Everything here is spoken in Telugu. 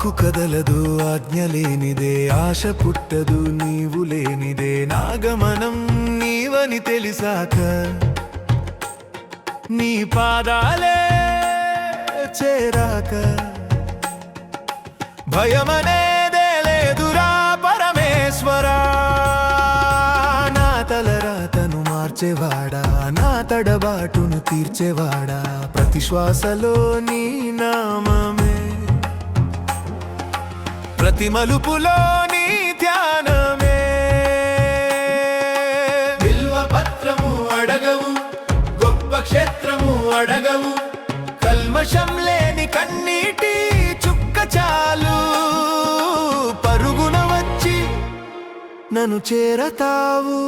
వాక్కు కదలదు ఆజ్ఞ లేనిదే, ఆశ పుట్టదు నీవు లేనిదే, నాగమనం నీవని తెలిసాక నీ పాదాలే చేరాక భయమనేదే లేదురా పరమేశ్వరా. నా తలరాతను మార్చేవాడా, నా తడబాటును తీర్చేవాడా, ప్రతి శ్వాసలో నీ నామమే, ప్రతి మలుపులో నీ ధ్యానమే. బిల్వ పత్రము అడగవు, గొప్ప క్షేత్రము అడగవు, కల్మషం లేని కన్నీటి చుక్క చాలు, పరుగున వచ్చి నన్ను చేరతావు.